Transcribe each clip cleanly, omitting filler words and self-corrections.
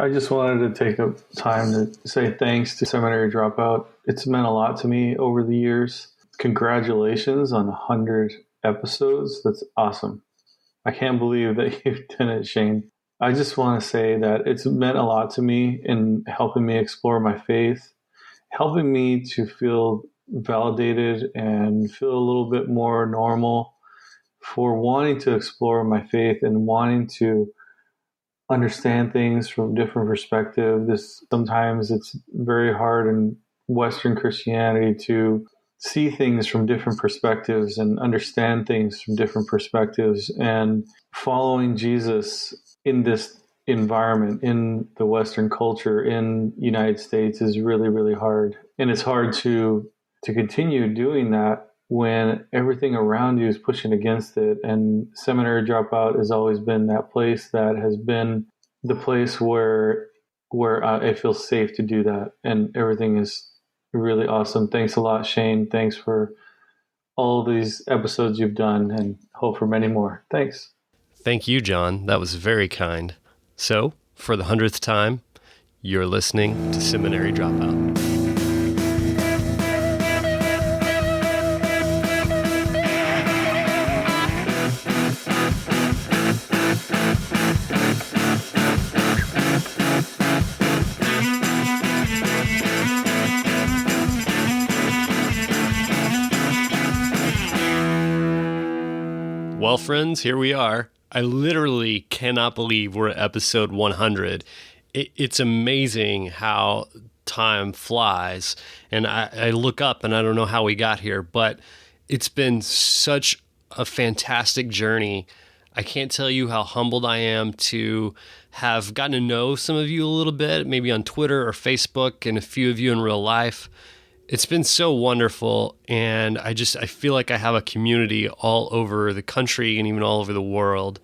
I just wanted to take up time to say thanks to Seminary Dropout. It's meant a lot to me over the years. Congratulations on 100 episodes. That's awesome. I can't believe that you've done it, Shane. I just want to say that it's meant a lot to me in helping me explore my faith, helping me to feel validated and feel a little bit more normal for wanting to explore my faith and wanting to understand things from different perspectives. Sometimes it's very hard in Western Christianity to see things from different perspectives and understand things from different perspectives. And following Jesus in this environment, in the Western culture, in the United States is really, really hard. And it's hard to continue doing that when everything around you is pushing against it. And Seminary Dropout has always been that place that has been the place where I feel safe to do that. And everything is really awesome. Thanks a lot, Shane. Thanks for all these episodes you've done, and hope for many more. Thanks. Thank you, John. That was very kind. So, for the 100th time, you're listening to Seminary Dropout. Well, friends, here we are. I literally cannot believe we're at episode 100. It's amazing how time flies. And I look up and I don't know how we got here, but it's been such a fantastic journey. I can't tell you how humbled I am to have gotten to know some of you a little bit, maybe on Twitter or Facebook, and a few of you in real life. It's been so wonderful, and I feel like I have a community all over the country and even all over the world.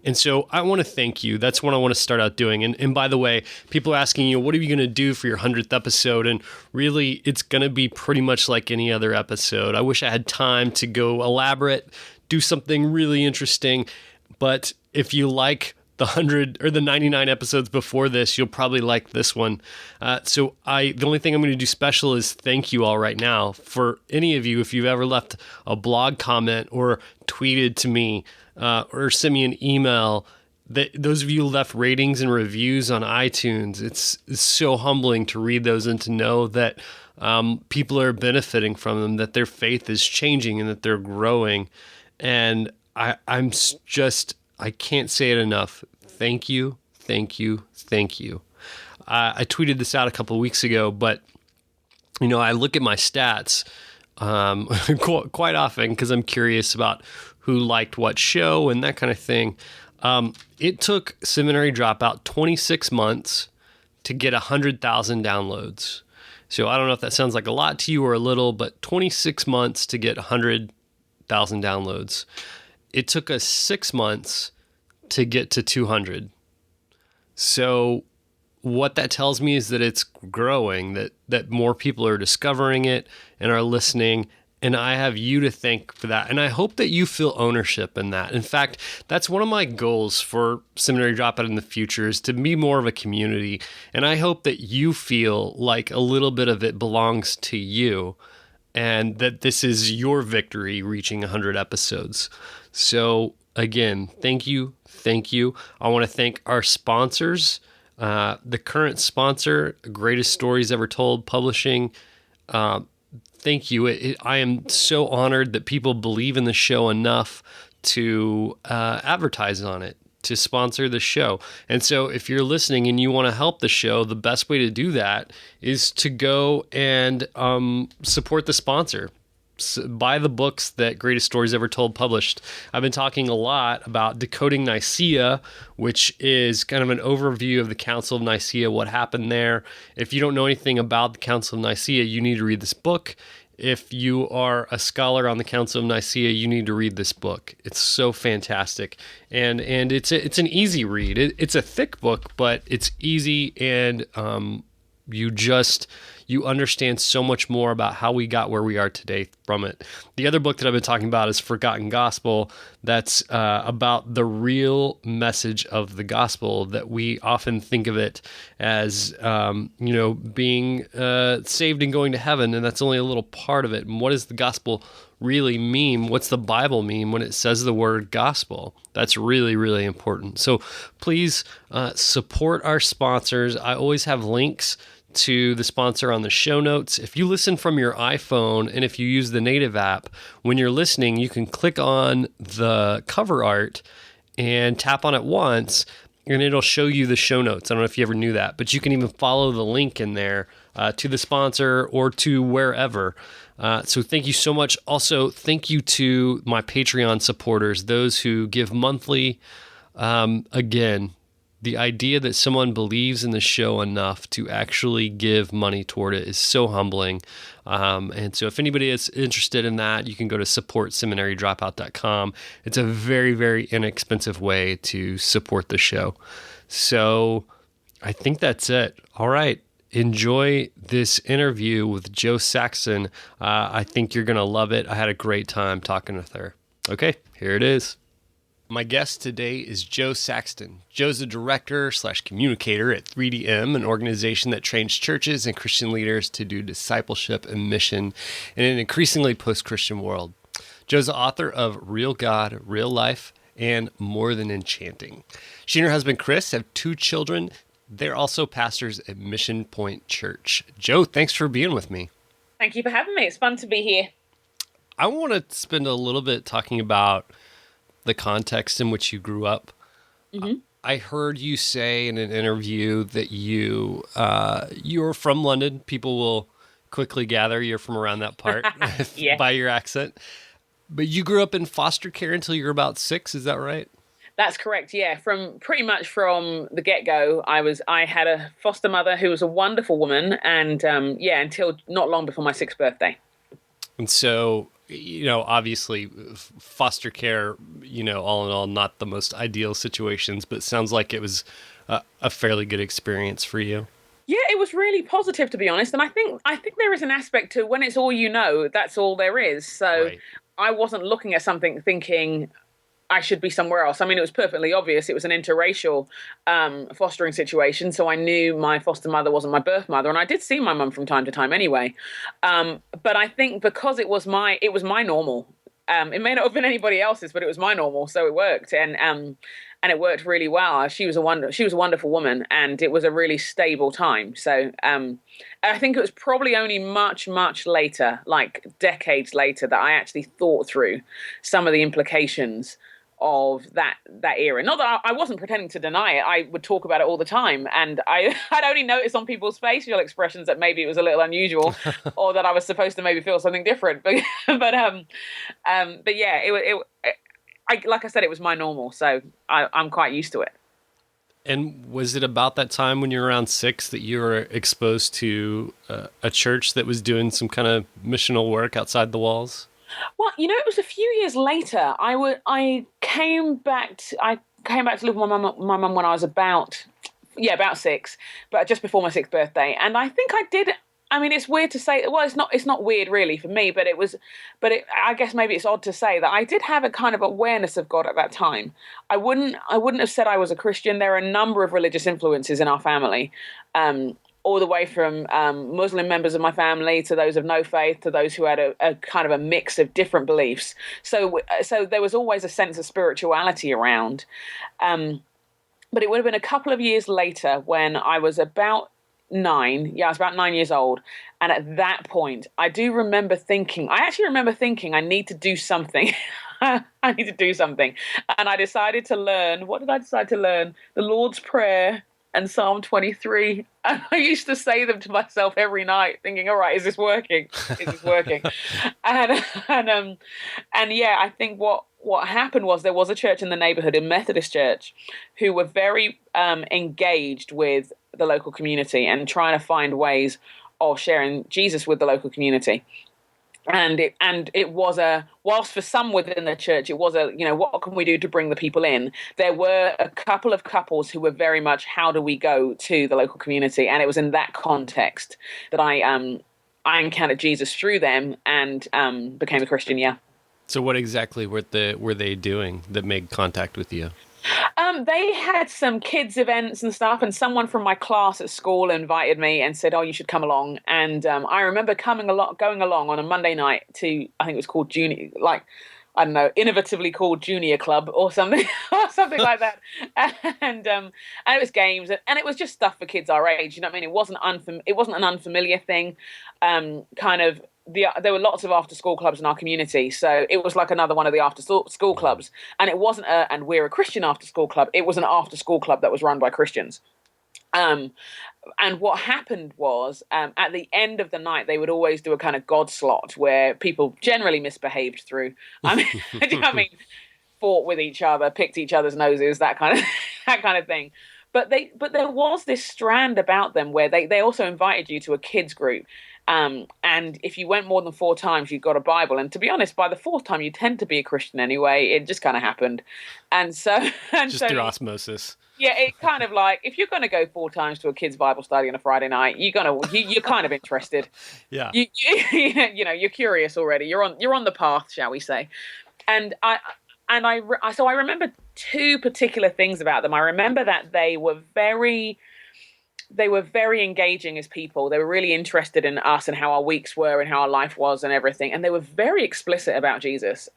And so I want to thank you. That's what I want to start out doing. And by the way, people are asking, what are you going to do for your 100th episode? And really, it's going to be pretty much like any other episode. I wish I had time to go elaborate, do something really interesting. But if you like the 100 or the 99 episodes before this, you'll probably like this one. So the only thing I'm going to do special is thank you all right now. For any of you, if you've ever left a blog comment or tweeted to me or sent me an email, those of you who left ratings and reviews on iTunes, it's so humbling to read those and to know that people are benefiting from them, that their faith is changing and that they're growing. And I can't say it enough. Thank you, thank you, thank you. I tweeted this out a couple of weeks ago, but I look at my stats quite often because I'm curious about who liked what show and that kind of thing. It took Seminary Dropout 26 months to get 100,000 downloads. So I don't know if that sounds like a lot to you or a little, but 26 months to get 100,000 downloads. It took us 6 months to get to 200. So what that tells me is that it's growing, that more people are discovering it and are listening, and I have you to thank for that. And I hope that you feel ownership in that. In fact, that's one of my goals for Seminary Dropout in the future, is to be more of a community. And I hope that you feel like a little bit of it belongs to you, and that this is your victory reaching 100 episodes. So again, thank you. Thank you. I want to thank our sponsors. The current sponsor, Greatest Stories Ever Told Publishing. Thank you. I am so honored that people believe in the show enough to advertise on it, to sponsor the show. And so if you're listening and you want to help the show, the best way to do that is to go and support the sponsor. Buy the books that Greatest Stories Ever Told published. I've been talking a lot about Decoding Nicaea, which is kind of an overview of the Council of Nicaea, what happened there. If you don't know anything about the Council of Nicaea, you need to read this book. If you are a scholar on the Council of Nicaea, you need to read this book. It's so fantastic. And it's an easy read. It's a thick book, but it's easy, and you understand so much more about how we got where we are today from it. The other book that I've been talking about is Forgotten Gospel. That's about the real message of the gospel, that we often think of it as, being saved and going to heaven, and that's only a little part of it. And what does the gospel really mean? What's the Bible mean when it says the word gospel? That's really, really important. So please support our sponsors. I always have links to the sponsor on the show notes. If you listen from your iPhone and if you use the native app, when you're listening, you can click on the cover art and tap on it once, and it'll show you the show notes. I don't know if you ever knew that, but you can even follow the link in there to the sponsor or to wherever. So thank you so much. Also, thank you to my Patreon supporters, those who give monthly. Again, the idea that someone believes in the show enough to actually give money toward it is so humbling. And so if anybody is interested in that, you can go to supportseminarydropout.com. It's a very, very inexpensive way to support the show. So I think that's it. All right. Enjoy this interview with Jo Saxton. I think you're going to love it. I had a great time talking with her. Okay, here it is. My guest today is Jo Saxton. Jo's a director/communicator at 3DM, an organization that trains churches and Christian leaders to do discipleship and mission in an increasingly post-Christian world. Jo's the author of Real God, Real Life, and More Than Enchanting. She and her husband, Chris, have 2 children. They're also pastors at Mission Point Church. Jo, thanks for being with me. Thank you for having me. It's fun to be here. I want to spend a little bit talking about the context in which you grew up. Mm-hmm. I heard you say in an interview that you were from London. People will quickly gather you're from around that part yeah. by your accent. But you grew up in foster care until you were about 6, is that right? That's correct, yeah. Pretty much from the get-go, I had a foster mother who was a wonderful woman, and until not long before my 6th birthday. And so, obviously, foster care, all in all, not the most ideal situations, but it sounds like it was a fairly good experience for you. Yeah, it was really positive, to be honest. And I think there is an aspect to when it's all you know, that's all there is. So right. I wasn't looking at something thinking I should be somewhere else. I mean, it was perfectly obvious. It was an interracial fostering situation. So I knew my foster mother wasn't my birth mother. And I did see my mum from time to time anyway. But I think because it was my normal. It may not have been anybody else's, but it was my normal. So it worked. And it worked really well. She was a wonderful woman, and it was a really stable time. So I think it was probably only much, much later, like decades later, that I actually thought through some of the implications of that era. Not that I wasn't pretending to deny it. I would talk about it all the time, and I'd only noticed on people's facial expressions that maybe it was a little unusual, or that I was supposed to maybe feel something different. But yeah, like I said, it was my normal, so I'm quite used to it. And was it about that time when you were around 6 that you were exposed to a church that was doing some kind of missional work outside the walls? Well, it was a few years later. I came back to live with my mum when I was about 6, but just before my 6th birthday. And I think I did. I mean, it's weird to say. Well, it's not weird really for me, but I guess maybe it's odd to say that I did have a kind of awareness of God at that time. I wouldn't have said I was a Christian. There are a number of religious influences in our family. All the way from Muslim members of my family to those of no faith to those who had a kind of a mix of different beliefs. So there was always a sense of spirituality around. But it would have been a couple of years later when I was about 9. Yeah, I was about 9 years old. And at that point, I remember thinking, I need to do something. I need to do something. And I decided to learn, what did I decide to learn? The Lord's Prayer and Psalm 23. And I used to say them to myself every night, thinking, all right, is this working? Is this working? and yeah, I think what happened was there was a church in the neighborhood, a Methodist church, who were very engaged with the local community and trying to find ways of sharing Jesus with the local community. it was whilst for some within the church it was what can we do to bring the people in, there were a couple of couples who were very much, how do we go to the local community? And it was in that context that I encountered Jesus through them and became a Christian. Yeah. So what exactly were they doing that made contact with you? They had some kids events and stuff, and someone from my class at school invited me and said, "Oh, you should come along." And I remember going along on a Monday night to, I think it was called Junior, like, I don't know, innovatively called Junior Club or something, or something like that. And it was games, and it was just stuff for kids our age. You know what I mean? It wasn't an unfamiliar thing. There were lots of after-school clubs in our community, so it was like another one of the after-school clubs. And it wasn't and we're a Christian after-school club. It was an after-school club that was run by Christians. And what happened was, at the end of the night, they would always do a kind of God slot where people generally misbehaved through. I mean, fought with each other, picked each other's noses, that kind of thing. But there was this strand about them where they also invited you to a kids group. And if you went more than 4 times, you got a Bible. And to be honest, by the 4th time, you tend to be a Christian anyway. It just kind of happened. And so... through osmosis. Yeah, it kind of like, if you're going to go 4 times to a kid's Bible study on a Friday night, you're kind of interested. Yeah. You're curious already. You're on the path, shall we say. And I remember 2 particular things about them. I remember that they were very engaging as people. They were really interested in us and how our weeks were and how our life was and everything. And they were very explicit about Jesus.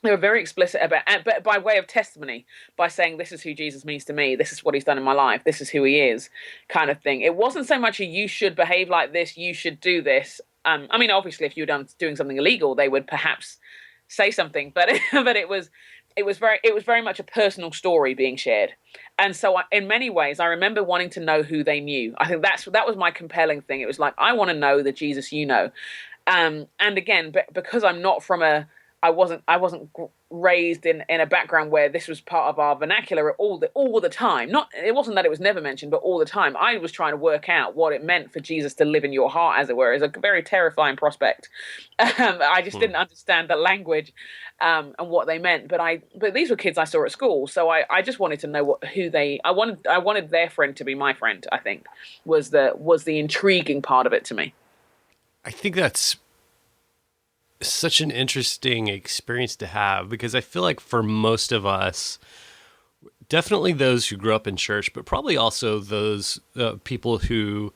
They were very explicit but by way of testimony, by saying, this is who Jesus means to me. This is what he's done in my life. This is who he is, kind of thing. It wasn't so much you should behave like this, you should do this. Obviously, if you were doing something illegal, they would perhaps say something, but it was very much a personal story being shared. And so in many ways, I remember wanting to know who they knew. I think that was my compelling thing. It was like, I want to know the Jesus you know. And again, because I'm not I wasn't raised in a background where this was part of our vernacular all the time. It wasn't that it was never mentioned, but all the time. I was trying to work out what it meant for Jesus to live in your heart, as it were. It's a very terrifying prospect. I just didn't understand the language and what they meant. But these were kids I saw at school, so I just wanted to know I wanted their friend to be my friend. I think was the intriguing part of it to me. I think that's such an interesting experience to have, because I feel like for most of us, definitely those who grew up in church, but probably also those people who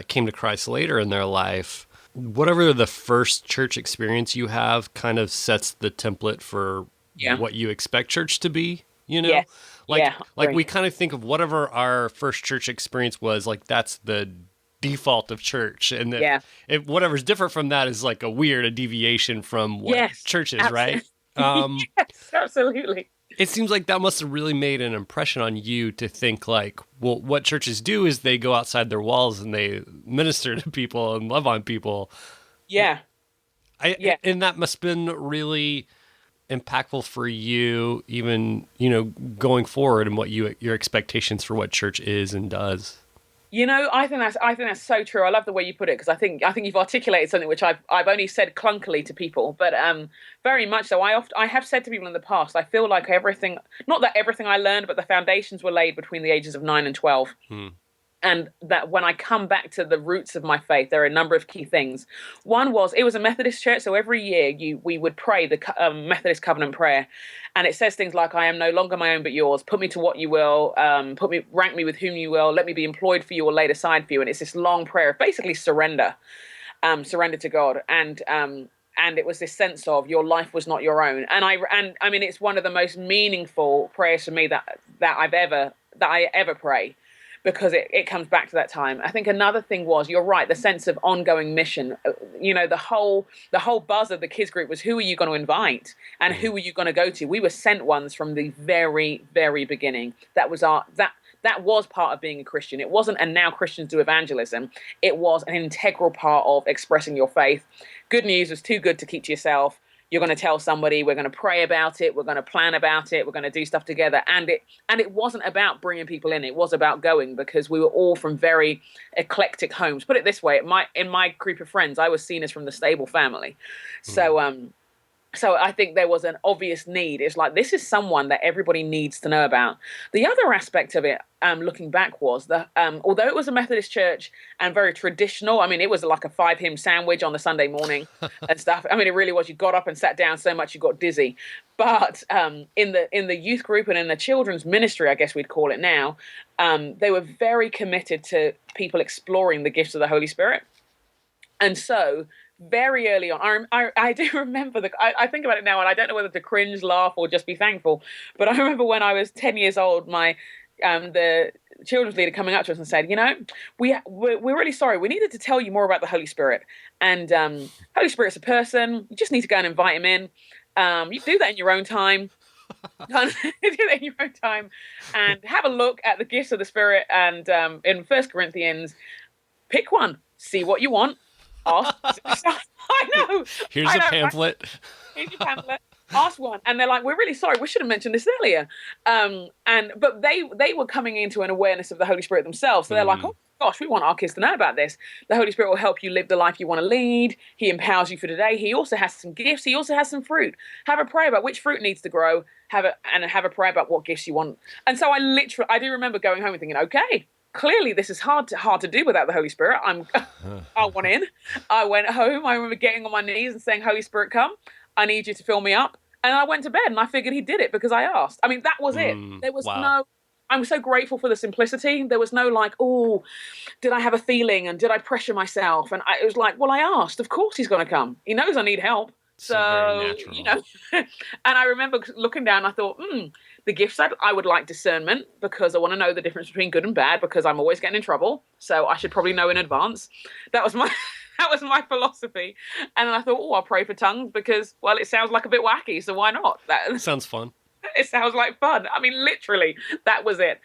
came to Christ later in their life, whatever the first church experience you have kind of sets the template for what you expect church to be, you know? Yes. Like we kind of think of whatever our first church experience was, like that's the default of church, and if whatever's different from that is like a deviation from what church is, right? Yes, absolutely. It seems like that must have really made an impression on you to think like, well, what churches do is they go outside their walls and they minister to people and love on people. And that must have been really impactful for you, even, going forward, and what your expectations for what church is and does. I think that's so true. I love the way you put it, because I think you've articulated something which I've only said clunkily to people, but very much so. I have said to people in the past, I feel like not that everything I learned, but the foundations were laid between the ages of 9 and 12. And that when I come back to the roots of my faith, there are a number of key things. One was, it was a Methodist church, so every year we would pray the Methodist covenant prayer, and it says things like, I am no longer my own but yours, put me to what you will, rank me with whom you will, let me be employed for you or laid aside for you. And it's this long prayer of basically surrender to God. And it was this sense of your life was not your own. And I mean, it's one of the most meaningful prayers for me that I ever pray, because it comes back to that time. I think another thing was, you're right, the sense of ongoing mission. The whole buzz of the kids group was, who are you going to invite and who are you going to go to? We were sent ones from the very, very beginning. That was part of being a Christian. It wasn't, and now Christians do evangelism. It was an integral part of expressing your faith. Good news was too good to keep to yourself. you're going to tell somebody, we're going to pray about it, we're going to plan about it, we're going to do stuff together. And it wasn't about bringing people in. It was about going, because we were all from very eclectic homes. Put it this way, in my group of friends, I was seen as from the stable family. So I think there was an obvious need. It's like, this is someone that everybody needs to know about. The other aspect of it, looking back, was that although it was a Methodist church and very traditional, I mean, it was like a 5-hymn sandwich on the Sunday morning and stuff. I mean, it really was. You got up and sat down so much you got dizzy. But in the youth group and in the children's ministry, I guess we'd call it now, they were very committed to people exploring the gifts of the Holy Spirit. And so very early on, I do remember I think about it now, and I don't know whether to cringe, laugh, or just be thankful. But I remember when I was 10 years old, the children's leader coming up to us and said, we're really sorry. We needed to tell you more about the Holy Spirit. And Holy Spirit's a person. You just need to go and invite him in. You do that in your own time. Do that in your own time, and have a look at the gifts of the Spirit. And in 1 Corinthians, pick one, see what you want. Ask. I know. Here's a pamphlet. Here's your pamphlet. Ask one, and they're like, "We're really sorry. We should have mentioned this earlier." But they were coming into an awareness of the Holy Spirit themselves, so they're like, "Oh gosh, we want our kids to know about this. The Holy Spirit will help you live the life you want to lead. He empowers you for today. He also has some gifts. He also has some fruit. Have a prayer about which fruit needs to grow. Have a prayer about what gifts you want." And so I do remember going home and thinking, "Okay, clearly this is hard to do without the Holy Spirit. I want in." I went home. I remember getting on my knees and saying, "Holy Spirit, come. I need you to fill me up." And I went to bed, and I figured he did it because I asked. I mean, that was it. There was no. I'm so grateful for the simplicity. There was no like, "Oh, did I have a feeling and did I pressure myself?" And it was like, well, I asked. Of course he's going to come. He knows I need help. So and I remember looking down, I thought, the gifts I would like discernment, because I want to know the difference between good and bad, because I'm always getting in trouble. So I should probably know in advance. That was my philosophy. And then I thought, I'll pray for tongues because, well, it sounds like a bit wacky. So why not? That sounds fun. It sounds like fun. I mean, literally, that was it.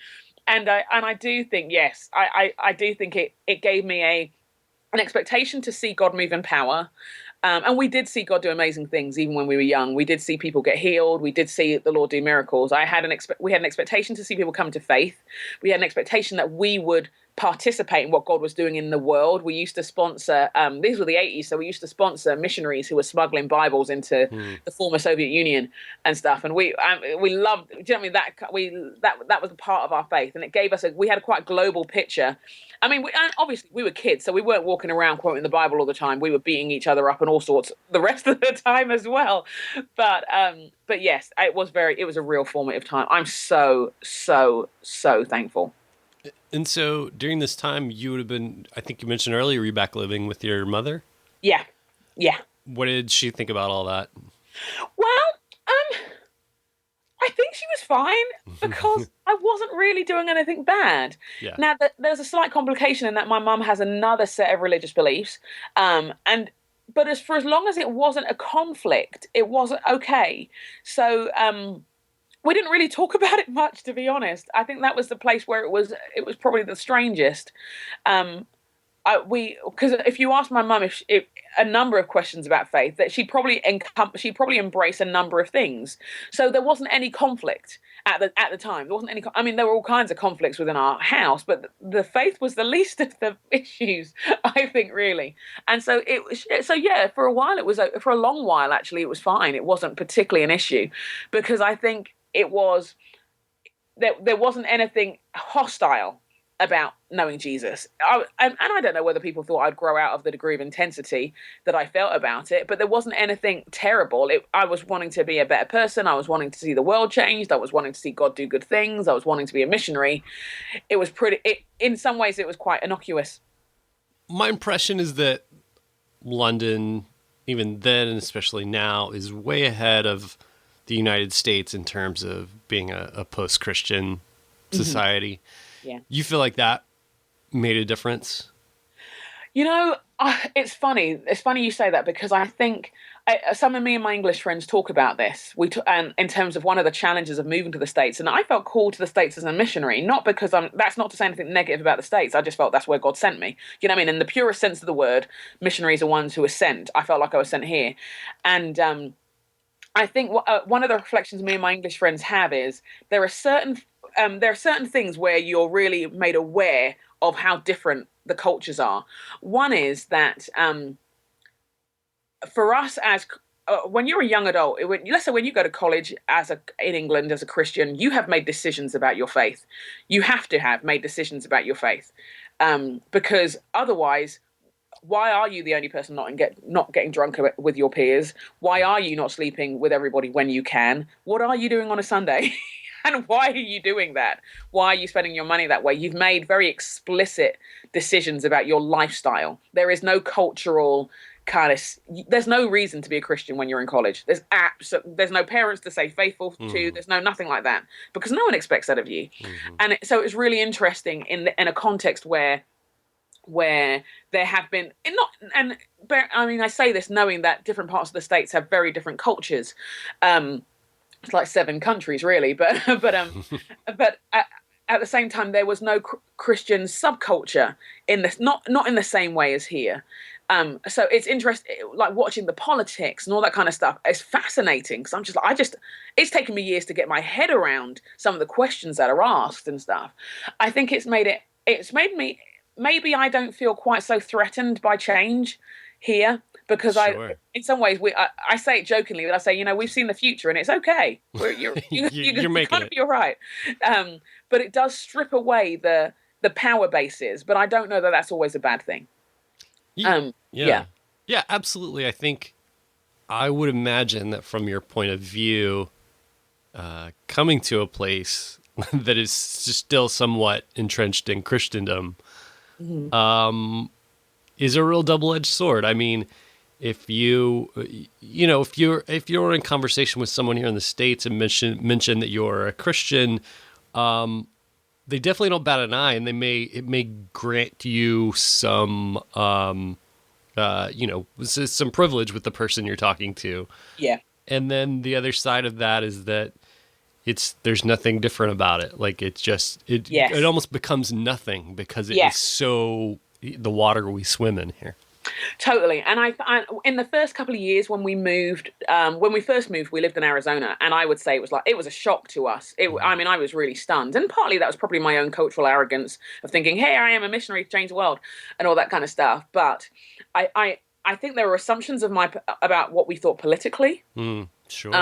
And I do think, yes, I do think it gave me an expectation to see God move in power. And we did see God do amazing things even when we were young. We did see people get healed. We did see the Lord do miracles. We had an expectation to see people come to faith. We had an expectation that we would participate in what God was doing in the world. We used to sponsor, these were the 80s, so we used to sponsor missionaries who were smuggling Bibles into the former Soviet Union and stuff. And we loved, do you know what I mean? That was a part of our faith, and it gave us we had a quite global picture. I mean, obviously we were kids, so we weren't walking around quoting the Bible all the time. We were beating each other up and all sorts the rest of the time as well. But yes, it was a real formative time. I'm so thankful. And so during this time, you would have been, I think you mentioned earlier, were you back living with your mother? Yeah. What did she think about all that? Well, I think she was fine because I wasn't really doing anything bad. Yeah. Now, there's a slight complication in that my mum has another set of religious beliefs, but for as long as it wasn't a conflict, it wasn't okay. So, we didn't really talk about it much, to be honest. I think that was the place where it was probably the strangest. Because if you ask my mum if a number of questions about faith, that she'd probably embrace a number of things. So there wasn't any conflict at the time. There wasn't any. I mean, there were all kinds of conflicts within our house, but the faith was the least of the issues, I think, really. And so for a while for a long while actually it was fine. It wasn't particularly an issue because I think it was there wasn't anything hostile about knowing Jesus. And I don't know whether people thought I'd grow out of the degree of intensity that I felt about it, but there wasn't anything terrible. I was wanting to be a better person. I was wanting to see the world changed. I was wanting to see God do good things. I was wanting to be a missionary. In some ways, it was quite innocuous. My impression is that London, even then and especially now, is way ahead of the United States in terms of being a post-Christian society. Yeah. You feel like that made a difference? It's funny. It's funny you say that because I think some of me and my English friends talk about this. And in terms of one of the challenges of moving to the States, and I felt called to the States as a missionary, not because that's not to say anything negative about the States. I just felt that's where God sent me. You know what I mean? In the purest sense of the word, missionaries are ones who are sent. I felt like I was sent here. And I think one of the reflections me and my English friends have is there are certain things where you're really made aware of how different the cultures are. One is that for us as when you're a young adult, let's say when you go to college in England as a Christian, you have made decisions about your faith. You have to have made decisions about your faith, because otherwise, why are you the only person not getting drunk with your peers? Why are you not sleeping with everybody when you can? What are you doing on a Sunday? And why are you doing that? Why are you spending your money that way? You've made very explicit decisions about your lifestyle. There is no cultural there's no reason to be a Christian when you're in college. There's no parents to say faithful to. There's nothing like that, because no one expects that of you. And so it's really interesting in a context where there have been I say this knowing that different parts of the States have very different cultures. It's like 7 countries really, but at the same time there was no Christian subculture in this, not in the same way as here. So it's interesting, like watching the politics and all that kind of stuff. It's fascinating because it's taken me years to get my head around some of the questions that are asked and stuff. I think it's made me, maybe I don't feel quite so threatened by change here, because Sure. in some ways, I say it jokingly, but I say, we've seen the future and it's okay. You're making it. You're right. But it does strip away the power bases, but I don't know that that's always a bad thing. Yeah, absolutely. I think I would imagine that from your point of view, coming to a place that is still somewhat entrenched in Christendom, is a real double-edged sword. I mean, if you're in conversation with someone here in the States and mention that you're a Christian, they definitely don't bat an eye, and it may grant you some some privilege with the person you're talking to. Yeah. And then the other side of that is that there's nothing different about it. Like it almost becomes nothing because it is so the water we swim in here. Totally. And I in the first couple of years when we first moved, we lived in Arizona, and I would say it was a shock to us. I was really stunned, and partly that was probably my own cultural arrogance of thinking, hey, I am a missionary to change the world and all that kind of stuff. But I think there were assumptions about what we thought politically. Sure.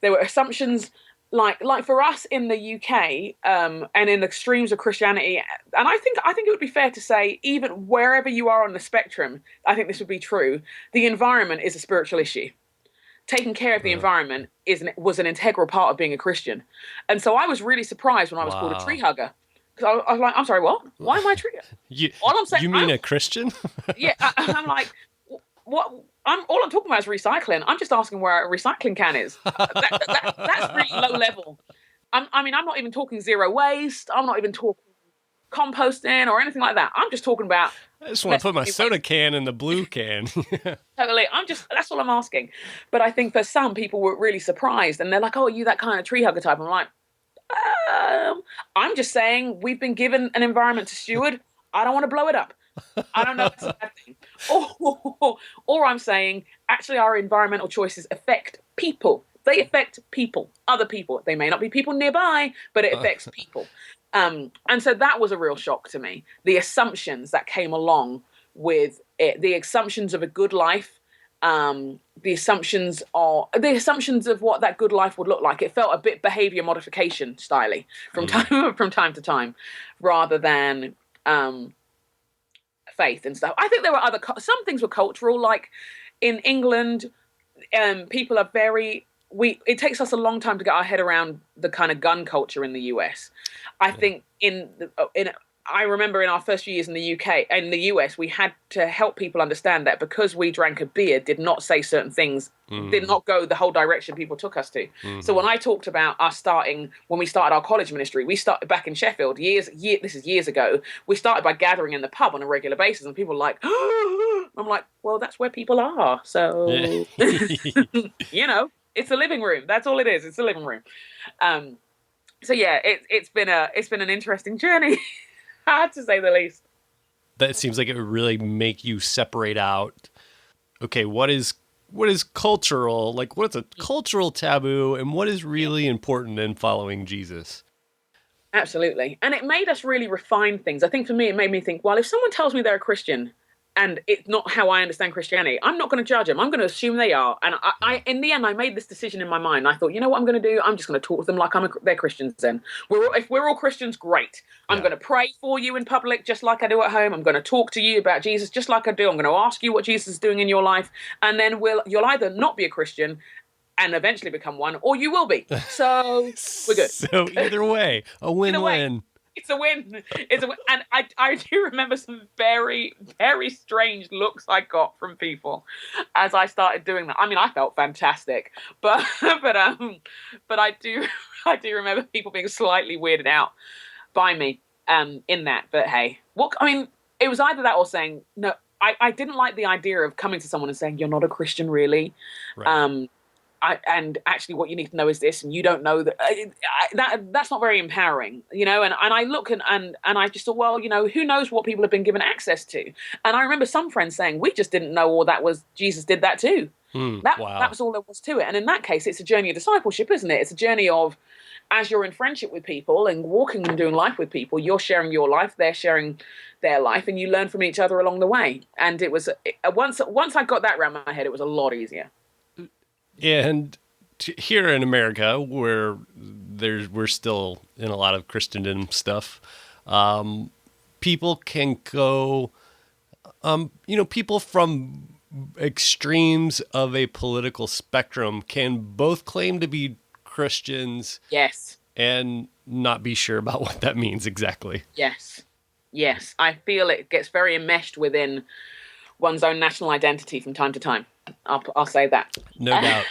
There were assumptions like for us in the UK, and in the extremes of Christianity, and I think it would be fair to say, even wherever you are on the spectrum, I think this would be true. The environment is a spiritual issue. Taking care of the environment was an integral part of being a Christian, and so I was really surprised when I was called a tree hugger. Because I was like, I'm sorry, what? Why am I a tree hugger? All I'm saying, you mean a Christian? Yeah, I'm like, what? All I'm talking about is recycling. I'm just asking where a recycling can is. That's really low level. I'm not even talking zero waste. I'm not even talking composting or anything like that. I'm just talking about. I just want to put my soda can in the blue can. Totally. That's all I'm asking. But I think for some people were really surprised, and they're like, "Oh, are you that kind of tree hugger type?" I'm like, I'm just saying we've been given an environment to steward. I don't want to blow it up. I don't know if it's a bad thing. Or I'm saying, actually, our environmental choices affect people. They affect people, other people. They may not be people nearby, but it affects people. And so that was a real shock to me. The assumptions that came along with it, the assumptions of a good life, the assumptions of what that good life would look like. It felt a bit behavior modification styly from time to time, rather than faith and stuff. I think there were some things were cultural, like in England, people are it takes us a long time to get our head around the kind of gun culture in the US. I think I remember in our first few years in the UK and the US, we had to help people understand that because we drank a beer, did not say certain things, did not go the whole direction people took us to. So when I talked about us when we started our college ministry, we started back in Sheffield this is years ago. We started by gathering in the pub on a regular basis, and people were like, I'm like, well, that's where people are. So, it's a living room. That's all it is. It's a living room. So yeah, it's been an interesting journey. To say the least. That seems like it would really make you separate out, okay, what is what is cultural, like what's a cultural taboo and what is really important in following Jesus. Absolutely. And it made us really refine things. I think for me, it made me think, well, if someone tells me they're a Christian and it's not how I understand Christianity, I'm not going to judge them. I'm going to assume they are. And I in the end, I made this decision in my mind. I thought, you know what I'm going to do? I'm just going to talk to them like they're Christians then. If we're all Christians, great. I'm going to pray for you in public just like I do at home. I'm going to talk to you about Jesus just like I do. I'm going to ask you what Jesus is doing in your life. And then you'll either not be a Christian and eventually become one, or you will be. So we're good. So either way, a win-win. It's a win. It's a win. And I do remember some very, very strange looks I got from people as I started doing that. I mean, I felt fantastic, but I do remember people being slightly weirded out by me in that. But hey, it was either that or saying no. I didn't like the idea of coming to someone and saying you're not a Christian, really. Right. And actually what you need to know is this, and you don't know that. That's not very empowering, you know. And I look and I just thought, well, you know, who knows what people have been given access to. And I remember some friends saying, we just didn't know all that was Jesus did that too. That was all there was to it. And in that case, it's a journey of discipleship, isn't it? It's a journey of, as you're in friendship with people and walking and doing life with people, you're sharing your life, they're sharing their life, and you learn from each other along the way. And it was once I got that around my head, it was a lot easier. And here in America, where we're still in a lot of Christendom stuff, people can go, people from extremes of a political spectrum can both claim to be Christians. Yes. And not be sure about what that means exactly. Yes. I feel it gets very enmeshed within one's own national identity from time to time. I'll say that. No doubt.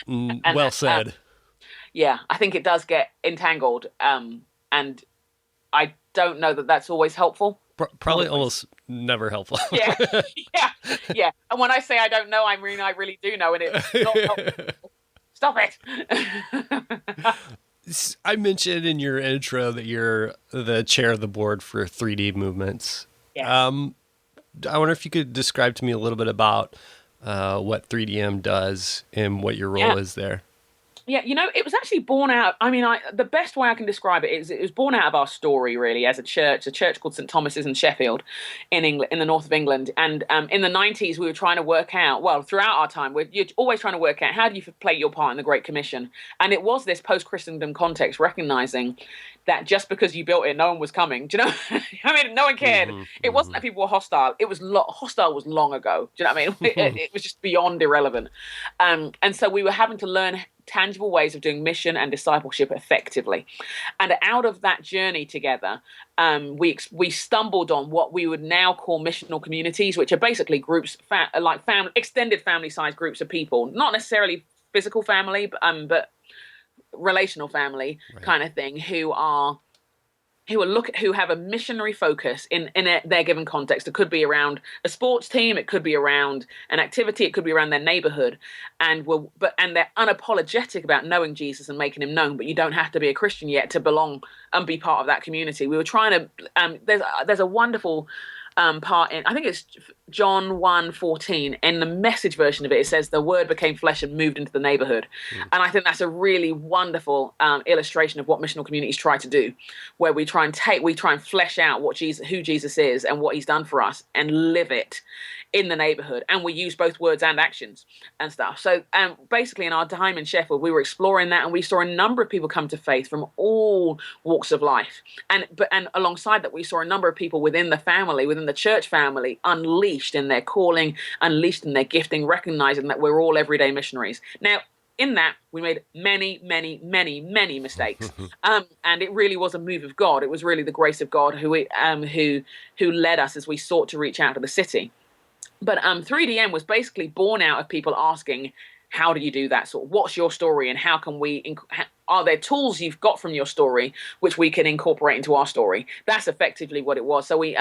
Well said. I think it does get entangled. And I don't know that that's always helpful. Probably almost never helpful. Yeah. And when I say I don't know, I mean I really do know, and it's not helpful. Stop it. I mentioned in your intro that you're the chair of the board for 3D Movements. Yes. I wonder if you could describe to me a little bit about what 3DM does and what your role is there. Yeah, it was actually born out. I mean, the best way I can describe it is it was born out of our story, really, as a church called St. Thomas's in Sheffield, in England, in the north of England. And in the 90s, we were trying to work out, well, throughout our time, you're always trying to work out how do you play your part in the Great Commission. And it was this post-Christendom context, recognizing that just because you built it, no one was coming. Do you know? I mean, no one cared. It wasn't that people were hostile. It was hostile was long ago. Do you know what I mean? It was just beyond irrelevant. And so we were having to learn tangible ways of doing mission and discipleship effectively. And out of that journey together, we stumbled on what we would now call missional communities, which are basically groups, extended family-sized groups of people, not necessarily physical family, but relational family kind of thing, who have a missionary focus in their given context. It could be around a sports team, it could be around an activity, it could be around their neighborhood, and they're unapologetic about knowing Jesus and making him known. But you don't have to be a Christian yet to belong and be part of that community. We were trying to. There's a wonderful part in, I think it's John 1:14, in the Message version of it, it says the word became flesh and moved into the neighborhood. And I think that's a really wonderful illustration of what missional communities try to do, where we try and flesh out who Jesus is and what he's done for us and live it in the neighborhood. And we use both words and actions and stuff. So basically in our time in Sheffield, we were exploring that, and we saw a number of people come to faith from all walks of life. And alongside that, we saw a number of people within the church family, unleashed in their calling, unleashed in their gifting, recognizing that we're all everyday missionaries. Now, in that, we made many, many, many, many mistakes, and it really was a move of God. It was really the grace of God who led us as we sought to reach out to the city. But 3DM was basically born out of people asking, how do you do that? Sort of, what's your story, and how can we? Are there tools you've got from your story which we can incorporate into our story? That's effectively what it was. So we,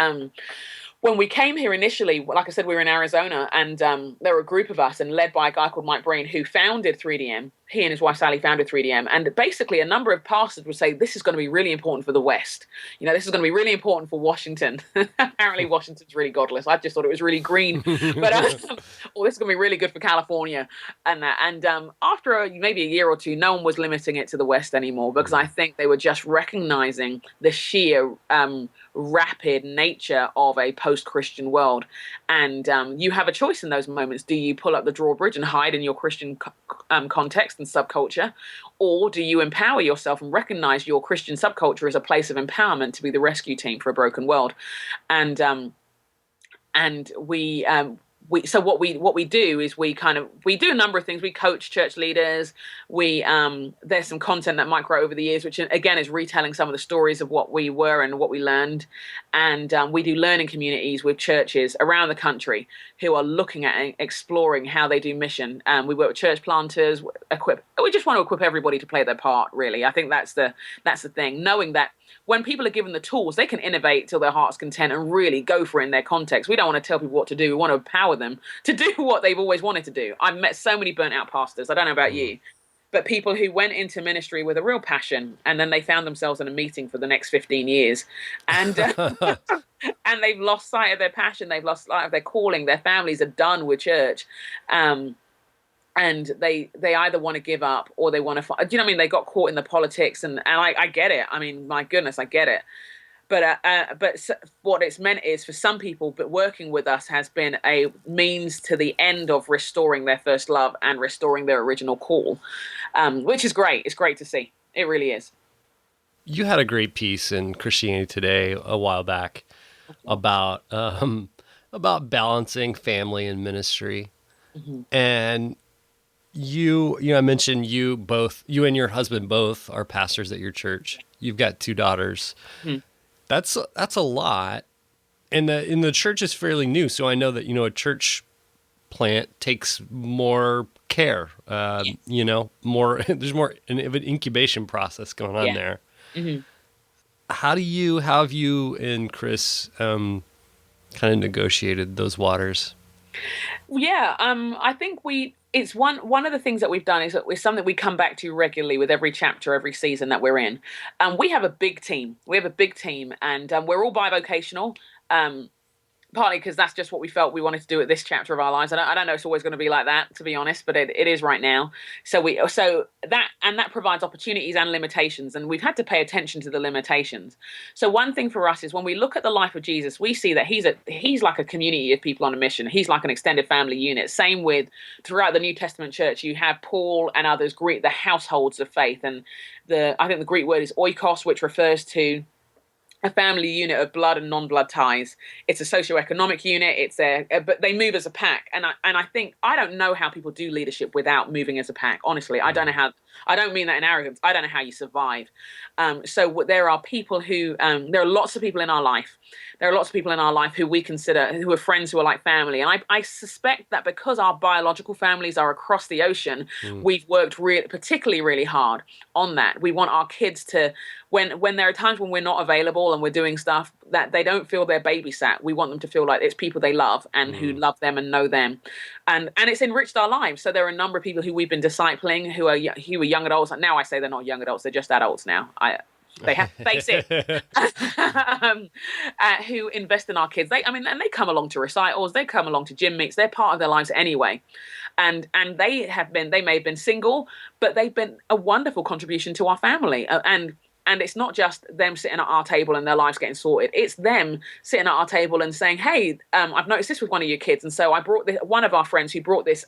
when we came here initially, like I said, we were in Arizona, and there were a group of us, and led by a guy called Mike Breen, who founded 3DM. he and his wife Sally founded 3DM, and basically a number of pastors would say this is going to be really important for the West. This is going to be really important for Washington. Apparently Washington's really godless. I just thought it was really green, but this is going to be really good for California. And after maybe a year or two, no one was limiting it to the West anymore, because I think they were just recognizing the sheer rapid nature of a post-Christian world. And you have a choice in those moments. Do you pull up the drawbridge and hide in your Christian context and subculture, or do you empower yourself and recognize your Christian subculture as a place of empowerment to be the rescue team for a broken world? So what we do is we do a number of things. We coach church leaders. There's some content that might grow over the years, which again is retelling some of the stories of what we were and what we learned. And we do learning communities with churches around the country who are looking at and exploring how they do mission. We work with church planters. We just want to equip everybody to play their part. Really, I think that's the thing. Knowing that when people are given the tools, they can innovate till their heart's content and really go for it in their context. We don't want to tell people what to do. We want to empower them to do what they've always wanted to do. I've met so many burnt out pastors. I don't know about you, but people who went into ministry with a real passion, and then they found themselves in a meeting for the next 15 years. And and they've lost sight of their passion. They've lost sight of their calling. Their families are done with church. And they either want to give up or they want to, do you know what I mean? They got caught in the politics, and I get it. I mean, my goodness, I get it. But what it's meant is for some people, but working with us has been a means to the end of restoring their first love and restoring their original call, which is great. It's great to see. It really is. You had a great piece in Christianity Today a while back about balancing family and ministry. Mm-hmm. And I mentioned you and your husband both are pastors at your church. You've got 2 daughters. Mm-hmm. That's a lot. And the church is fairly new. So I know that, a church plant takes more care, more, there's more of an incubation process going on there. Mm-hmm. How have you and Chris, kind of negotiated those waters? Yeah. I think it's one of the things that we've done is that it's something we come back to regularly with every chapter, every season that we're in. We have a big team. And we're all bivocational. Partly because that's just what we felt we wanted to do at this chapter of our lives. I don't know it's always going to be like that, to be honest, but it is right now. So that provides opportunities and limitations, and we've had to pay attention to the limitations. So one thing for us is when we look at the life of Jesus, we see that he's like a community of people on a mission. He's like an extended family unit. Same with throughout the New Testament church, you have Paul and others greet the households of faith, and I think the Greek word is oikos, which refers to a family unit of blood and non-blood ties. It's a socioeconomic unit. But they move as a pack. And I think, I don't know how people do leadership without moving as a pack. Honestly, I don't know how. I don't mean that in arrogance. I don't know how you survive. So there are people who, there are lots of people in our life. There are lots of people in our life who we consider, who are friends, who are like family. And I suspect that because our biological families are across the ocean, we've worked particularly really hard on that. We want our kids to, when there are times when we're not available and we're doing stuff, that they don't feel they're babysat. We want them to feel like it's people they love and who love them and know them. And it's enriched our lives. So there are a number of people who we've been discipling who are young adults. Now I say they're not young adults, they're just adults now. They have to face it. Who invest in our kids. And they come along to recitals, they come along to gym meets, they're part of their lives anyway. And they may have been single, but they've been a wonderful contribution to our family. And it's not just them sitting at our table and their lives getting sorted. It's them sitting at our table and saying, hey, I've noticed this with one of your kids. And so I brought one of our friends who brought this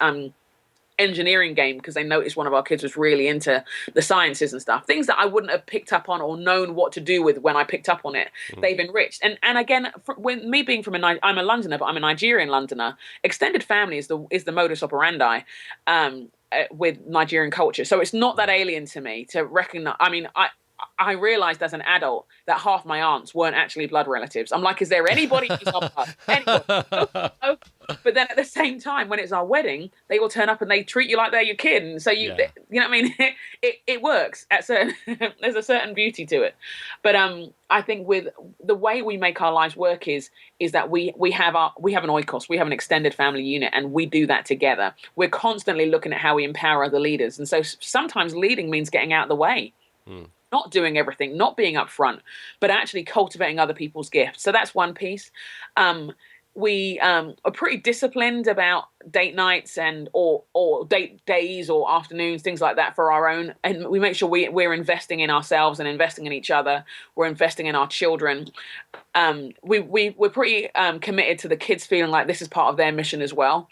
engineering game because they noticed one of our kids was really into the sciences and stuff. Things that I wouldn't have picked up on or known what to do with when I picked up on it. They've enriched. And again, when me being I'm a Londoner, but I'm a Nigerian Londoner. Extended family is the modus operandi with Nigerian culture. So it's not that alien to me to recognize. I realized as an adult that half my aunts weren't actually blood relatives. I'm like, is there anybody who's not blood? Anybody? But then at the same time, when it's our wedding, they all turn up and they treat you like they're your kid. And so you know what I mean? It works at certain, there's a certain beauty to it. But I think with the way we make our lives work is that we have an oikos, we have an extended family unit, and we do that together. We're constantly looking at how we empower other leaders. And so sometimes leading means getting out of the way. Not doing everything, not being upfront, but actually cultivating other people's gifts. So that's one piece. We are pretty disciplined about date nights or date days or afternoons, things like that for our own. And we make sure we're investing in ourselves and investing in each other. We're investing in our children. We're pretty committed to the kids feeling like this is part of their mission as well.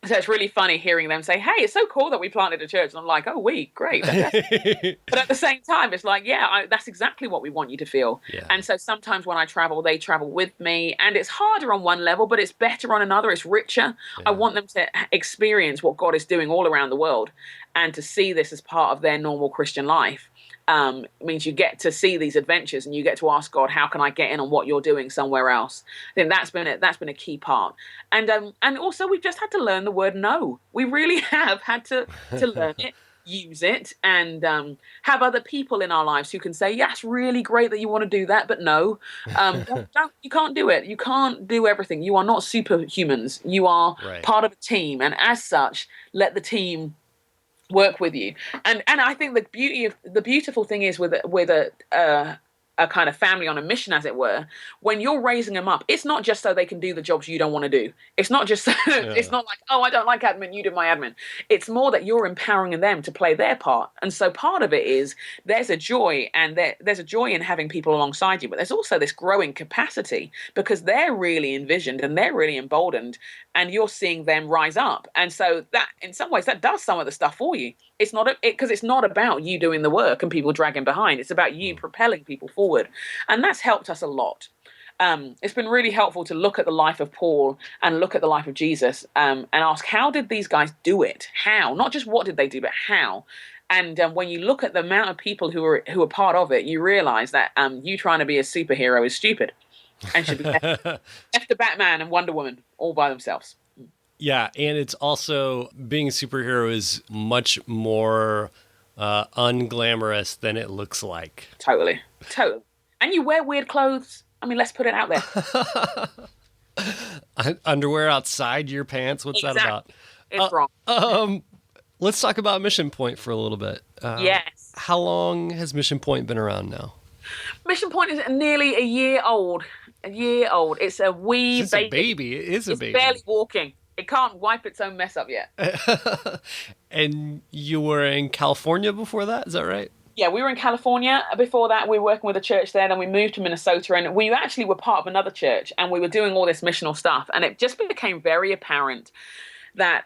So it's really funny hearing them say, hey, it's so cool that we planted a church. And I'm like, oh, great. But at the same time, it's like, that's exactly what we want you to feel. Yeah. And so sometimes when I travel, they travel with me. And it's harder on one level, but it's better on another. It's richer. Yeah. I want them to experience what God is doing all around the world and to see this as part of their normal Christian life. It means you get to see these adventures and you get to ask God, how can I get in on what you're doing somewhere else? I think that's been a key part. And also we've just had to learn the word no. We really have had to learn it, use it, and have other people in our lives who can say, yes, really great that you want to do that, but no, you can't do it. You can't do everything. You are not superhumans. You are part of a team. And as such, let the team work with you. And I think the beautiful thing is with a kind of family on a mission, as it were, when you're raising them up, it's not just so they can do the jobs you don't want to do. It's not just it's not like, oh, I don't like admin, you do my admin. It's more that you're empowering them to play their part. And so part of it is there's a joy, and there's a joy in having people alongside you, but there's also this growing capacity because they're really envisioned and they're really emboldened, and you're seeing them rise up. And so that, in some ways, that does some of the stuff for you. It's not because it's not about you doing the work and people dragging behind. It's about you propelling people forward, and that's helped us a lot. It's been really helpful to look at the life of Paul and look at the life of Jesus and ask, how did these guys do it? How? Not just what did they do, but how? And when you look at the amount of people who are part of it, you realize that you trying to be a superhero is stupid and should be left to Batman and Wonder Woman all by themselves. Yeah, and it's also, being a superhero is much more unglamorous than it looks like. Totally. And you wear weird clothes. I mean, let's put it out there. Underwear outside your pants? What's that about? It's wrong. Let's talk about Mission Point for a little bit. Yes. How long has Mission Point been around now? Mission Point is nearly a year old. It's a wee baby. It is a baby. It's barely walking. It can't wipe its own mess up yet. And you were in California before that, is that right? Yeah, we were in California. Before that, we were working with a church there. Then we moved to Minnesota, and we actually were part of another church, and we were doing all this missional stuff. And it just became very apparent that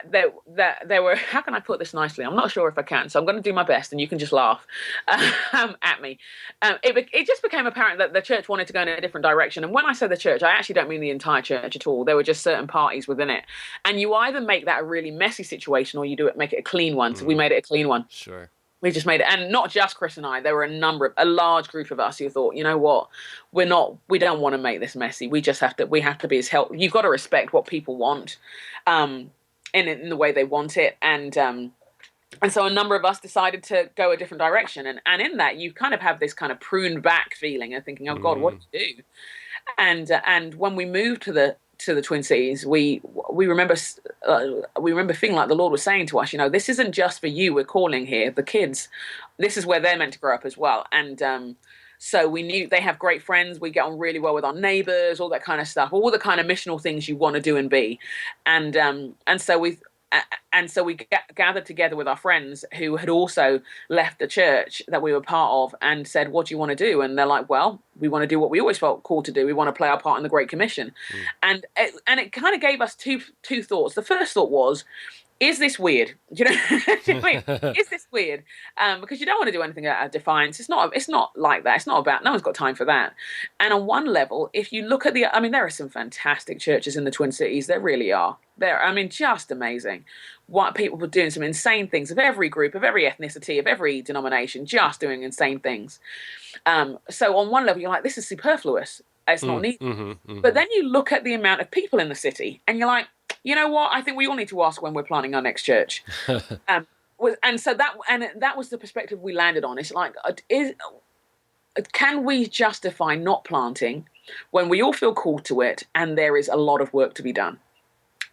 there were, how can I put this nicely? I'm not sure if I can, so I'm going to do my best, and you can just laugh at me. It just became apparent that the church wanted to go in a different direction. And when I say the church, I actually don't mean the entire church at all. There were just certain parties within it. And you either make that a really messy situation, or you make it a clean one. So we made it a clean one. Sure. We just made it, and not just Chris and I. There were a large group of us who thought, you know what, we don't want to make this messy. We have to be as helpful. You've got to respect what people want. In the way they want it, and so a number of us decided to go a different direction, and in that you kind of have this kind of pruned back feeling of thinking, oh God, what do you do? And when we moved to the Twin Cities, we remember feeling like the Lord was saying to us, this isn't just for you. We're calling here the kids. This is where they're meant to grow up as well, and so we knew they have great friends. We get on really well with our neighbors, all that kind of stuff, all the kind of missional things you want to do and be. And so we gathered together with our friends who had also left the church that we were part of and said, what do you want to do? And they're like, well, we want to do what we always felt called to do. We want to play our part in the Great Commission. And it kind of gave us two thoughts. The first thought was, is this weird? Do you know what I mean? Is this weird? Because you don't want to do anything out of defiance. It's not like that. It's not about, no one's got time for that. And on one level, if you look at there are some fantastic churches in the Twin Cities. There really are. Just amazing. What people were doing, some insane things, of every group, of every ethnicity, of every denomination, just doing insane things. So on one level, you're like, this is superfluous. It's not needed. Mm-hmm. But then you look at the amount of people in the city, and you're like, you know what? I think we all need to ask when we're planning our next church. And so that was the perspective we landed on. It's like, can we justify not planting when we all feel called to it, and there is a lot of work to be done?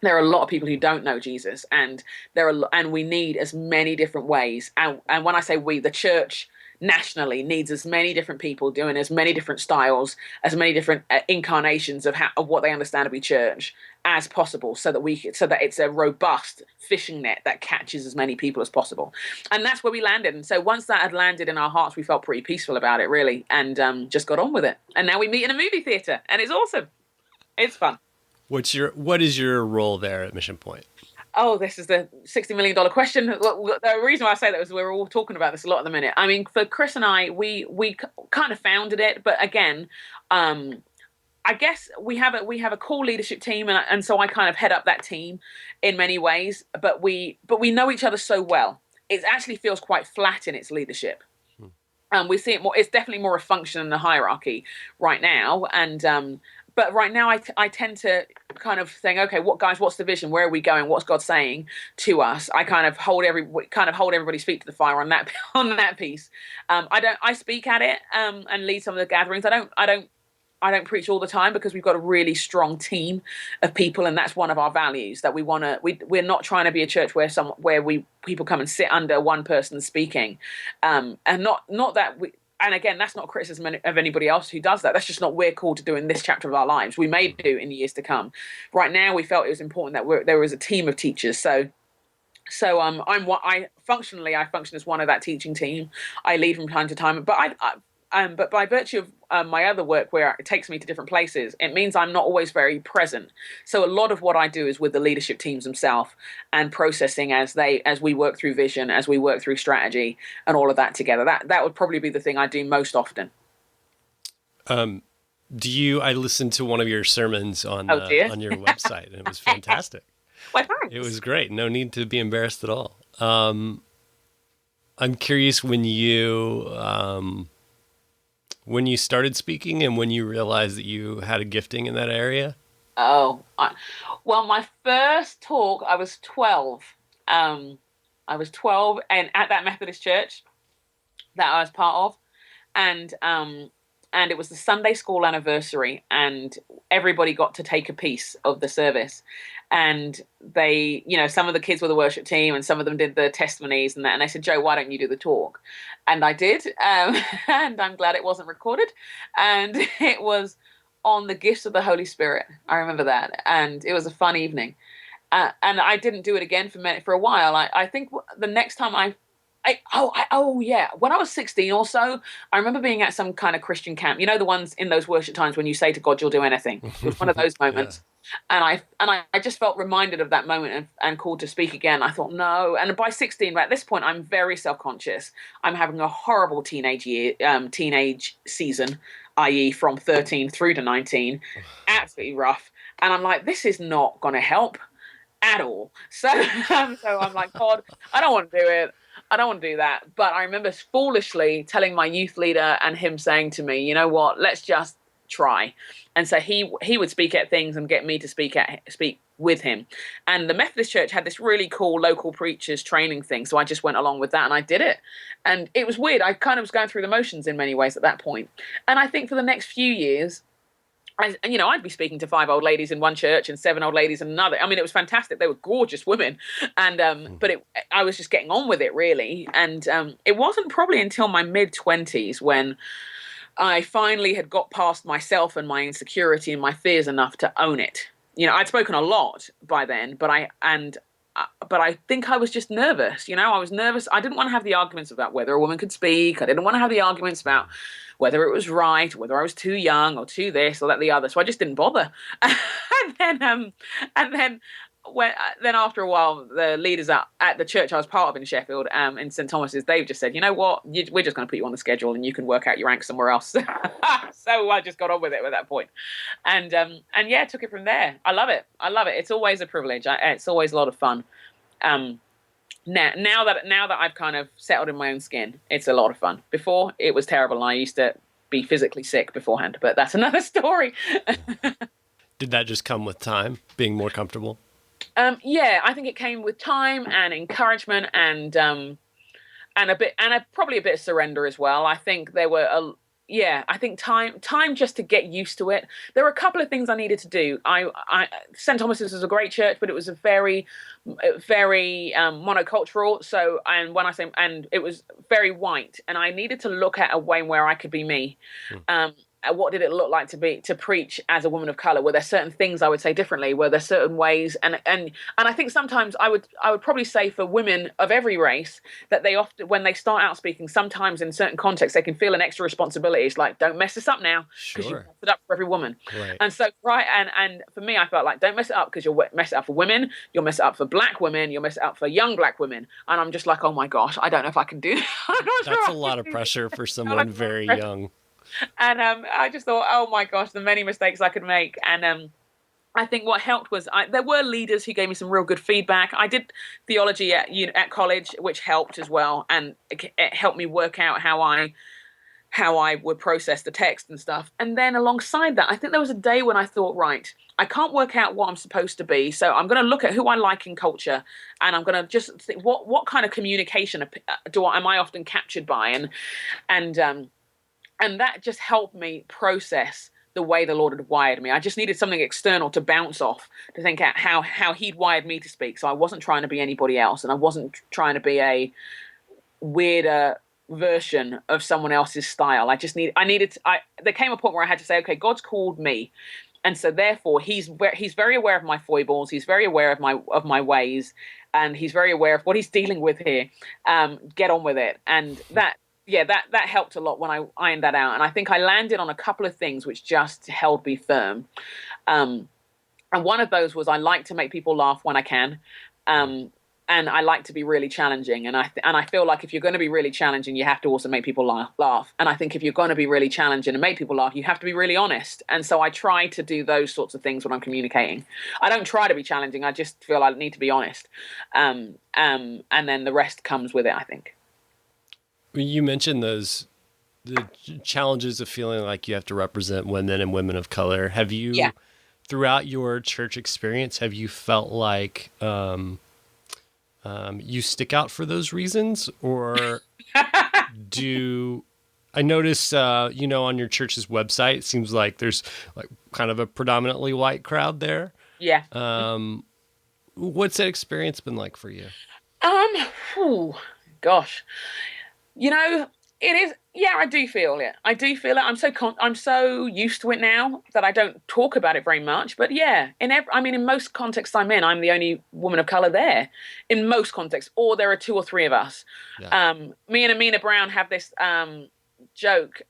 There are a lot of people who don't know Jesus, and we need as many different ways. And when I say we, the church nationally needs as many different people doing as many different styles, as many different incarnations of what they understand to be church as possible, so that it's a robust fishing net that catches as many people as possible. And that's where we landed. And so once that had landed in our hearts, we felt pretty peaceful about it, really, and just got on with it. And now we meet in a movie theater, and it's awesome. It's fun. What is your role there at Mission Point? Oh, this is the $60 million question. The reason why I say that is we're all talking about this a lot at the minute. I mean, for Chris and I, we kind of founded it, but again, I guess we have a core leadership team, and so I kind of head up that team in many ways. But we know each other so well, it actually feels quite flat in its leadership. And we see it more. It's definitely more a function than a hierarchy right now, and. But right now, I tend to kind of think, okay, what's the vision? Where are we going? What's God saying to us? I kind of hold everybody's feet to the fire on that piece. I speak at it and lead some of the gatherings. I don't preach all the time, because we've got a really strong team of people, and that's one of our values, that we're not trying to be a church where people come and sit under one person speaking, and not that we. And again, that's not criticism of anybody else who does that. That's just not we're called to do in this chapter of our lives. We may do in years to come. Right now, we felt it was important that there was a team of teachers. So I function as one of that teaching team. I lead from time to time, but by virtue of my other work, where it takes me to different places, it means I'm not always very present. So a lot of what I do is with the leadership teams themselves, and processing as we work through vision, as we work through strategy, and all of that together. That would probably be the thing I do most often. I listened to one of your sermons on your website, and it was fantastic. Well, thanks. It was great. No need to be embarrassed at all. I'm curious when you started speaking and when you realized that you had a gifting in that area. Well, my first talk, I was 12. I was 12, and at that Methodist church that I was part of, and it was the Sunday school anniversary, and everybody got to take a piece of the service. And they, some of the kids were the worship team, and some of them did the testimonies and that. And they said, Joe, why don't you do the talk? And I did. And I'm glad it wasn't recorded. And it was on the gifts of the Holy Spirit. I remember that. And it was a fun evening. And I didn't do it again for a while. I think the next time when I was 16 or so, I remember being at some kind of Christian camp. You know, the ones in those worship times when you say to God, you'll do anything. It was one of those moments. Yeah. And I just felt reminded of that moment and called to speak again. I thought, no. And by 16, at this point, I'm very self-conscious. I'm having a horrible teenage season, i.e. from 13 through to 19. Absolutely rough. And I'm like, this is not going to help at all. So I'm like, God, I don't want to do it. I don't want to do that. But I remember foolishly telling my youth leader and him saying to me, you know what, let's just try. And so he would speak at things and get me to speak with him. And the Methodist Church had this really cool local preachers training thing. So I just went along with that and I did it. And it was weird. I kind of was going through the motions in many ways at that point. And I think for the next few years, I'd be speaking to 5 old ladies in one church and 7 old ladies in another. I mean, it was fantastic. They were gorgeous women. And but I was just getting on with it, really. And it wasn't probably until my mid-20s when I finally had got past myself and my insecurity and my fears enough to own it. I'd spoken a lot by then, but I think I was just nervous. I was nervous. I didn't want to have the arguments about whether a woman could speak. I didn't want to have the arguments about whether it was right, whether I was too young or too this or that, the other. So I just didn't bother. and then after a while, the leaders at the church I was part of in Sheffield, in St. Thomas's, they've just said, you know what, we're just going to put you on the schedule and you can work out your ranks somewhere else. So I just got on with it at that point. And took it from there. I love it. It's always a privilege. It's always a lot of fun. Now that I've kind of settled in my own skin, it's a lot of fun. Before, it was terrible, and I used to be physically sick beforehand, but that's another story. Did that just come with time, being more comfortable? Yeah, I think it came with time and encouragement and probably a bit of surrender as well. I think there were I think time just to get used to it. There were a couple of things I needed to do. St. Thomas's was a great church, but it was a very monocultural. So, and it was very white, and I needed to look at a way where I could be me. What did it look like to preach as a woman of color? Were there certain things I would say differently? Were there certain ways? And I think sometimes I would probably say for women of every race that they often, when they start out speaking, sometimes in certain contexts they can feel an extra responsibility. It's like, don't mess this up now, because you mess it up for every woman. Right. And so and for me, I felt like, don't mess it up, because you'll mess it up for women, you'll mess it up for black women, you'll mess it up for young black women. And I'm just like, oh my gosh, I don't know if I can do that. That's a lot of pressure for someone very young. And I just thought, oh my gosh, the many mistakes I could make. And I think what helped was there were leaders who gave me some real good feedback. I did theology at college, which helped as well, and it helped me work out how I would process the text and stuff. And then alongside that, I think there was a day when I thought, right, I can't work out what I'm supposed to be, so I'm going to look at who I like in culture, and I'm going to just think, what kind of communication am I often captured by, and that just helped me process the way the Lord had wired me. I just needed something external to bounce off, to think out how he'd wired me to speak. So I wasn't trying to be anybody else, and I wasn't trying to be a weirder version of someone else's style. There came a point where I had to say, okay, God's called me. And so therefore he's very aware of my foibles. He's very aware of my ways, and he's very aware of what he's dealing with here. Get on with it. And that helped a lot when I ironed that out. And I think I landed on a couple of things which just held me firm. And one of those was I like to make people laugh when I can. And I like to be really challenging. And I feel like if you're going to be really challenging, you have to also make people laugh. And I think if you're going to be really challenging and make people laugh, you have to be really honest. And so I try to do those sorts of things when I'm communicating. I don't try to be challenging. I just feel I need to be honest. And then the rest comes with it, I think. You mentioned the challenges of feeling like you have to represent women and women of color. Have you, throughout your church experience, have you felt like you stick out for those reasons? Or I notice, on your church's website, it seems like there's like kind of a predominantly white crowd there. Yeah. What's that experience been like for you? Gosh. It is. Yeah, I do feel it. I'm so used to it now that I don't talk about it very much. But yeah, in most contexts I'm in, I'm the only woman of color there. In most contexts, or there are two or three of us. Yeah. Me and Amina Brown have this joke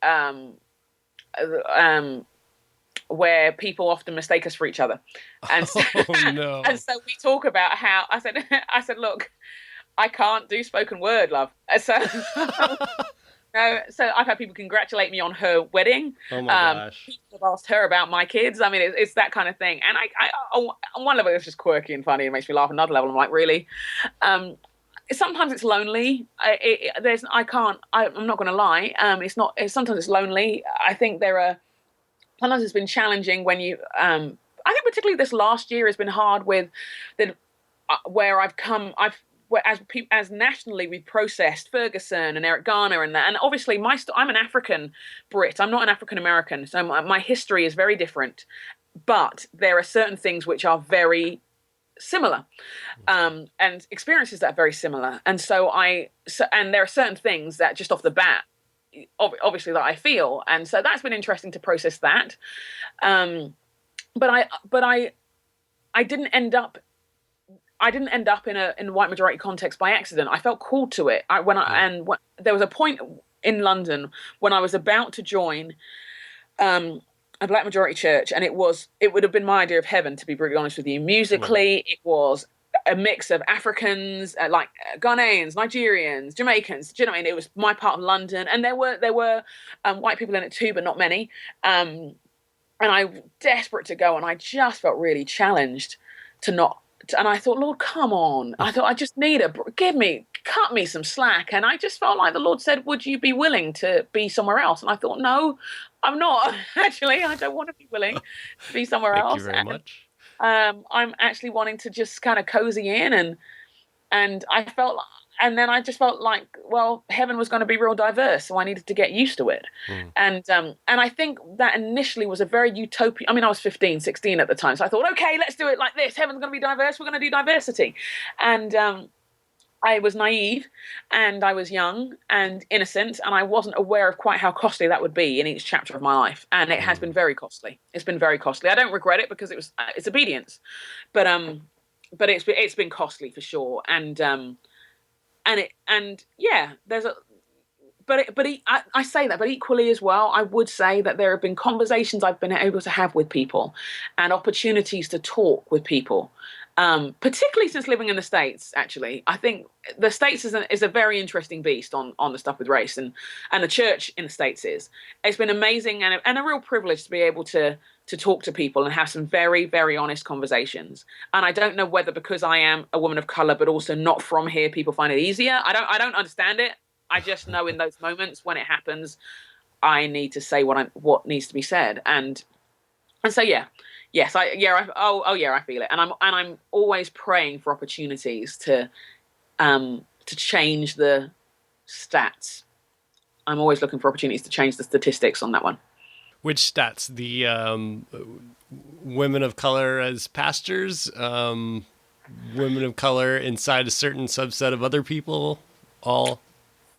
where people often mistake us for each other, and so, no. And so we talk about how I said, look, I can't do spoken word, love. So. No, so I've had people congratulate me on her wedding. Oh my gosh! People have asked her about my kids. I mean, it's that kind of thing. And I on one level, it's just quirky and funny. It makes me laugh. On another level, I'm like, really? Sometimes it's lonely. I'm not going to lie. Sometimes it's lonely. I think sometimes it's been challenging when you. I think particularly this last year has been hard with where as nationally we've processed Ferguson and Eric Garner and that, and obviously I'm an African Brit. I'm not an African American, so my history is very different. But there are certain things which are very similar, and experiences that are very similar. And and there are certain things that just off the bat, obviously that I feel, and so that's been interesting to process that. But I didn't end up in a white majority context by accident. I felt called to it. There was a point in London when I was about to join a black majority church, and it would have been my idea of heaven, to be brutally honest with you. Musically, it was a mix of Africans, like Ghanaians, Nigerians, Jamaicans. Do you know what I mean? It was my part of London, and there were white people in it too, but not many. And I was desperate to go, and I just felt really challenged to and I thought, Lord, come on. I thought, I just need cut me some slack. And I just felt like the Lord said, would you be willing to be somewhere else? And I thought, no, I'm not. Actually, I don't want to be willing to be somewhere else. Thank you very much. I'm actually wanting to just kind of cozy in, and I felt, and then I just felt like, well, heaven was going to be real diverse, so I needed to get used to it. And I think that initially was a very utopian. I mean, I was 15, 16 at the time, so I thought, okay, let's do it like this. Heaven's going to be diverse. We're going to do diversity. And I was naive, and I was young and innocent, and I wasn't aware of quite how costly that would be in each chapter of my life. And it has been very costly. It's been very costly. I don't regret it because it's obedience, but it's been costly for sure. I say that, but equally as well, I would say that there have been conversations I've been able to have with people, and opportunities to talk with people. Particularly since living in the States, actually. I think the States is a very interesting beast on the stuff with race, and the church in the States is. It's been amazing and a real privilege to be able to talk to people and have some very, very honest conversations. And I don't know whether because I am a woman of color, but also not from here, people find it easier. I don't understand it. I just know in those moments when it happens, I need to say what needs to be said. And so, yeah. Yes, I feel it, and I'm always praying for opportunities to change the stats. I'm always looking for opportunities to change the statistics on that one. Which stats? The women of color as pastors, women of color inside a certain subset of other people, all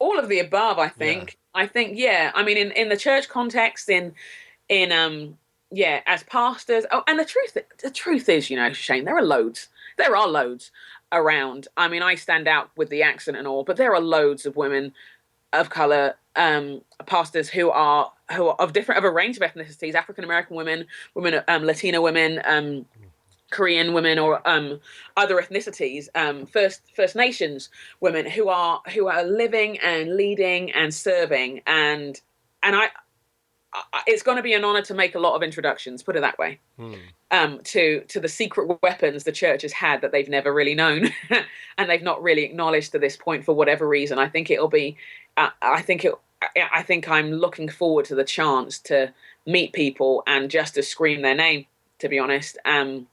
of the above. I think. Yeah. I think. Yeah. I mean, in the church context, yeah, as pastors. Oh, and the truth is, Shane, there are loads around. I mean, I stand out with the accent and all, but there are loads of women of color, pastors who are of a range of ethnicities: African American women, Latina women, Korean women, or other ethnicities, First Nations women who are living and leading and serving, and it's going to be an honor to make a lot of introductions, put it that way, to the secret weapons the church has had that they've never really known and they've not really acknowledged to this point for whatever reason. I think I'm looking forward to the chance to meet people and just to scream their name, to be honest, and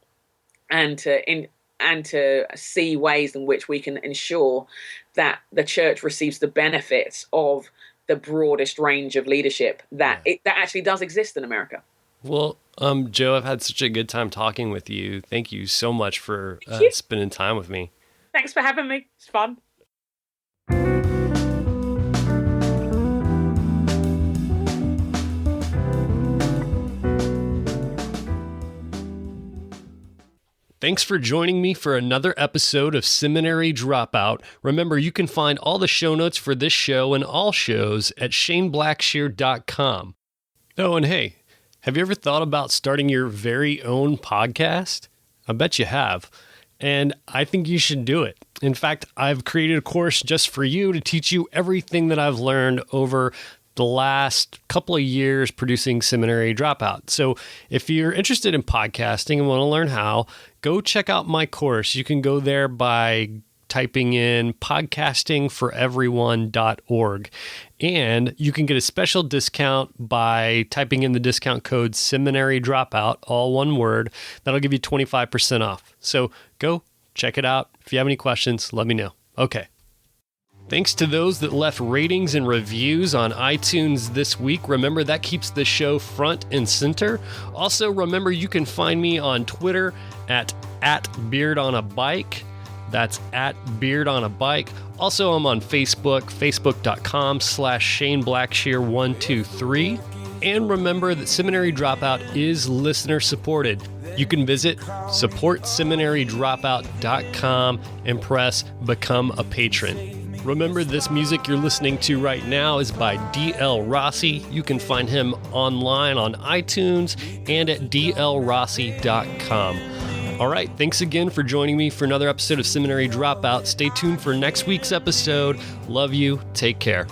to see ways in which we can ensure that the church receives the benefits of the broadest range of leadership that actually does exist in America. Well, Joe, I've had such a good time talking with you. Thank you so much for spending time with me. Thanks for having me. It's fun. Thanks for joining me for another episode of Seminary Dropout. Remember, you can find all the show notes for this show and all shows at shaneblackshear.com. Oh, and hey, have you ever thought about starting your very own podcast? I bet you have. And I think you should do it. In fact, I've created a course just for you to teach you everything that I've learned over the last couple of years producing Seminary Dropout. So if you're interested in podcasting and want to learn how, go check out my course. You can go there by typing in podcastingforeveryone.org. And you can get a special discount by typing in the discount code Seminary Dropout, all one word. That'll give you 25% off. So go check it out. If you have any questions, let me know. Okay. Thanks to those that left ratings and reviews on iTunes this week. Remember, that keeps the show front and center. Also, remember, you can find me on Twitter at beardonabike. That's at beardonabike. Also, I'm on Facebook, facebook.com/ShaneBlackshear123. And remember that Seminary Dropout is listener supported. You can visit supportseminarydropout.com and press Become a Patron. Remember, this music you're listening to right now is by D.L. Rossi. You can find him online on iTunes and at dlrossi.com. All right, thanks again for joining me for another episode of Seminary Dropout. Stay tuned for next week's episode. Love you. Take care.